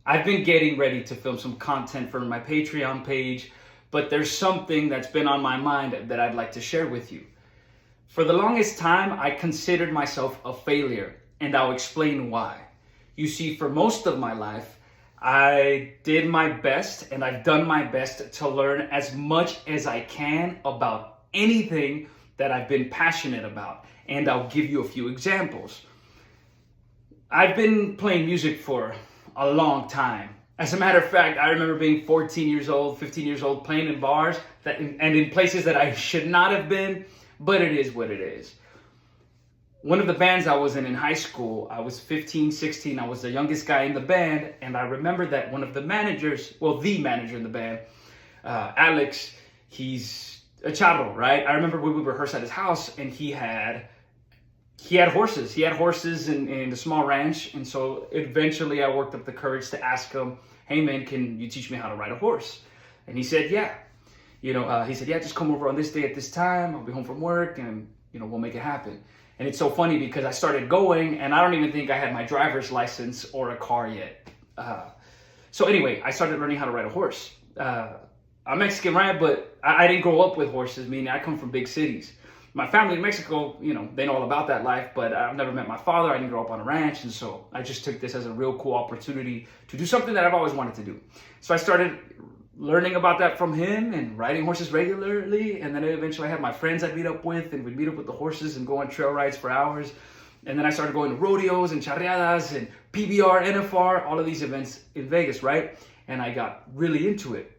I've been getting ready to film some content for my Patreon page, but there's something that's been on my mind that I'd like to share with you. For the longest time, I considered myself a failure, and I'll explain why. You see, for most of my life, I did my best and I've done my best to learn as much as I can about anything that I've been passionate about. And I'll give you a few examples. I've been playing music for a long time. As a matter of fact, I remember being 14 years old, 15 years old, playing in bars and in places that I should not have been, but it is what it is. One of the bands I was in high school, I was 15, 16, I was the youngest guy in the band, and I remember that one of the managers, the manager in the band, Alex, he's a charro, right? I remember we would rehearse at his house, and he had horses. He had horses in the small ranch, and so eventually I worked up the courage to ask him, hey man, can you teach me how to ride a horse? And he said, yeah. He said, yeah, just come over on this day at this time. I'll be home from work, and we'll make it happen. And it's so funny because I started going, and I don't even think I had my driver's license or a car yet. So anyway, I started learning how to ride a horse. I'm Mexican, right? But I didn't grow up with horses, meaning I come from big cities. My family in Mexico, they know all about that life, but I've never met my father. I didn't grow up on a ranch, and so I just took this as a real cool opportunity to do something that I've always wanted to do. So I started learning about that from him and riding horses regularly, and then eventually I had my friends I'd meet up with, and we'd meet up with the horses and go on trail rides for hours. And then I started going to rodeos and charreadas and PBR, NFR, all of these events in Vegas, right? And I got really into it.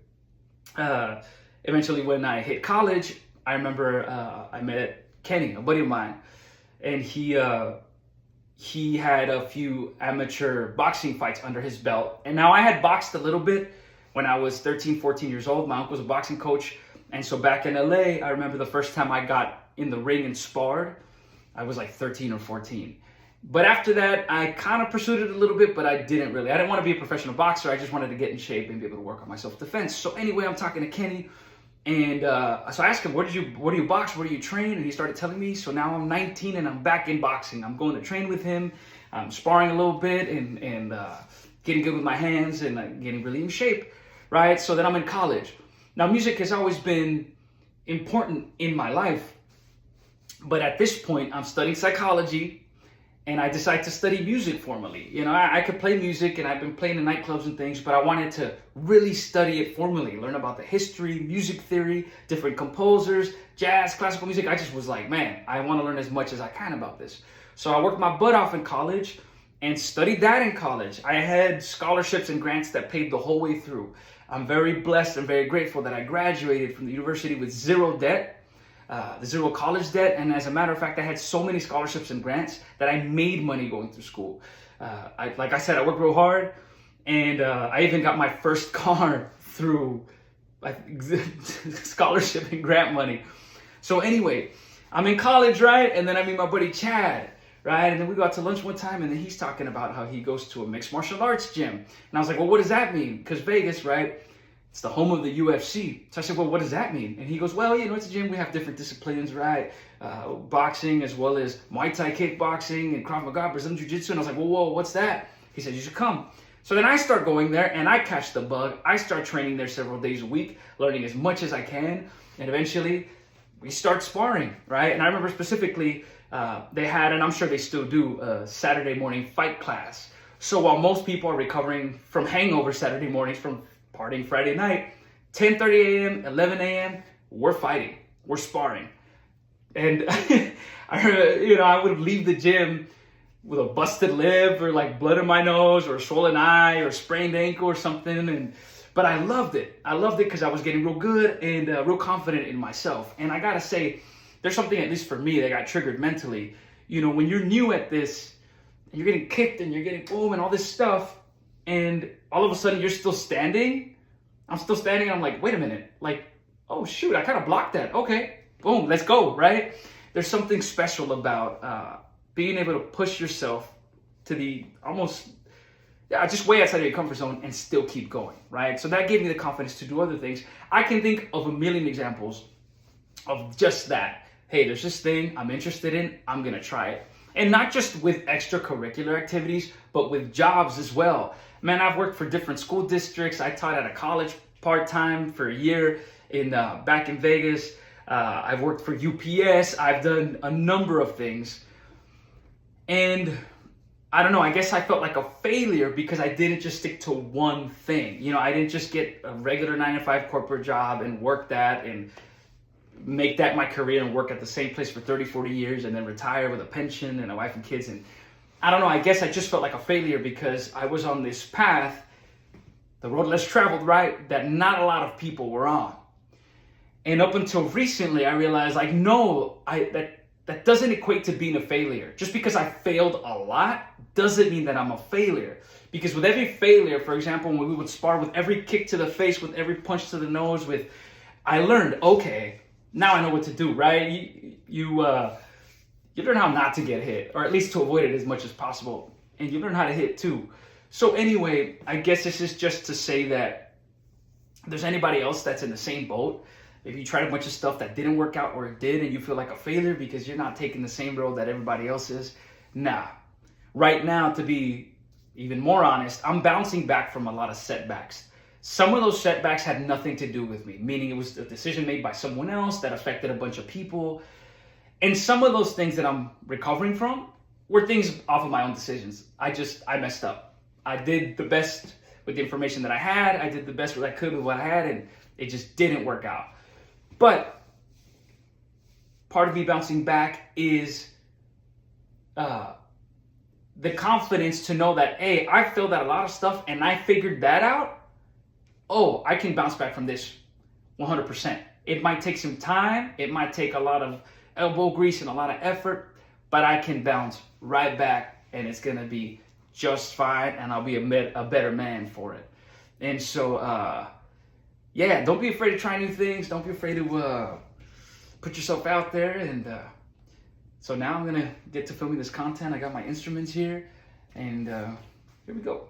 Eventually, when I hit college, I remember I met Kenny, a buddy of mine, and he had a few amateur boxing fights under his belt. And now I had boxed a little bit when I was 13, 14 years old. My uncle was a boxing coach. And so back in LA, I remember the first time I got in the ring and sparred, I was like 13 or 14. But after that, I kind of pursued it a little bit, but I didn't really. I didn't want to be a professional boxer. I just wanted to get in shape and be able to work on my self-defense. So anyway, I'm talking to Kenny. And so I asked him, where do you box? Where do you train? And he started telling me. So now I'm 19 and I'm back in boxing. I'm going to train with him. I'm sparring a little bit and getting good with my hands and getting really in shape, right? So then I'm in college. Now music has always been important in my life. But at this point, I'm studying psychology. And I decided to study music formally. I could play music, and I've been playing in nightclubs and things, but I wanted to really study it formally, learn about the history, music theory, different composers, jazz, classical music. I just was like, man, I want to learn as much as I can about this. So I worked my butt off in college and studied that in college. I had scholarships and grants that paid the whole way through. I'm very blessed and very grateful that I graduated from the university with zero debt. The zero college debt, and as a matter of fact, I had so many scholarships and grants that I made money going through school. Like I said, I worked real hard, and I even got my first car through scholarship and grant money. So anyway, I'm in college, right? And then I meet my buddy Chad, right? And then we go out to lunch one time, and then he's talking about how he goes to a mixed martial arts gym. And I was like, well, what does that mean? Because Vegas, right? It's the home of the UFC. So I said, well, what does that mean? And he goes, well, it's a gym. We have different disciplines, right? Boxing as well as Muay Thai kickboxing and Krav Maga, Brazilian Jiu-Jitsu. And I was like, whoa, what's that? He said, you should come. So then I start going there and I catch the bug. I start training there several days a week, learning as much as I can. And eventually we start sparring, right? And I remember specifically they had, and I'm sure they still do, a Saturday morning fight class. So while most people are recovering from hangover Saturday mornings from partying Friday night, 10:30 a.m., 11 a.m., we're fighting, we're sparring. And I would leave the gym with a busted lip or like blood in my nose or a swollen eye or a sprained ankle or something. But I loved it. I loved it because I was getting real good and real confident in myself. And I gotta say, there's something, at least for me, that got triggered mentally. When you're new at this, and you're getting kicked and you're getting boom and all this stuff, and all of a sudden you're still standing. I'm still standing. I'm like, wait a minute. Like, oh shoot, I kind of blocked that. Okay, boom, let's go, right? There's something special about being able to push yourself to the almost, just way outside of your comfort zone and still keep going, right? So that gave me the confidence to do other things. I can think of a million examples of just that. Hey, there's this thing I'm interested in. I'm going to try it. And not just with extracurricular activities, but with jobs as well. Man, I've worked for different school districts. I taught at a college part-time for a year in back in Vegas. I've worked for UPS. I've done a number of things. And I don't know, I guess I felt like a failure because I didn't just stick to one thing. You know, I didn't just get a regular 9-to-5 corporate job and work that and make that my career and work at the same place for 30, 40 years and then retire with a pension and a wife and kids. And I don't know, I guess I just felt like a failure because I was on this path, the road less traveled, right, that not a lot of people were on. And up until recently, I realized, like, no, that doesn't equate to being a failure. Just because I failed a lot doesn't mean that I'm a failure. Because with every failure, for example, when we would spar, with every kick to the face, with every punch to the nose, I learned, okay, now I know what to do, right? You learn how not to get hit, or at least to avoid it as much as possible. And you learn how to hit too. So anyway, I guess this is just to say that if there's anybody else that's in the same boat, if you tried a bunch of stuff that didn't work out or it did and you feel like a failure because you're not taking the same road that everybody else is, nah. Right now, to be even more honest, I'm bouncing back from a lot of setbacks. Some of those setbacks had nothing to do with me, meaning it was a decision made by someone else that affected a bunch of people. And some of those things that I'm recovering from were things off of my own decisions. I messed up. I did the best with the information that I had. I did the best what I could with what I had, and it just didn't work out. But part of me bouncing back is the confidence to know that, hey, I failed at a lot of stuff and I figured that out. Oh, I can bounce back from this 100%. It might take some time. It might take a lot of elbow grease and a lot of effort, but I can bounce right back and it's going to be just fine and I'll be a better man for it. And so, yeah, don't be afraid to try new things. Don't be afraid to put yourself out there. And so now I'm going to get to filming this content. I got my instruments here and here we go.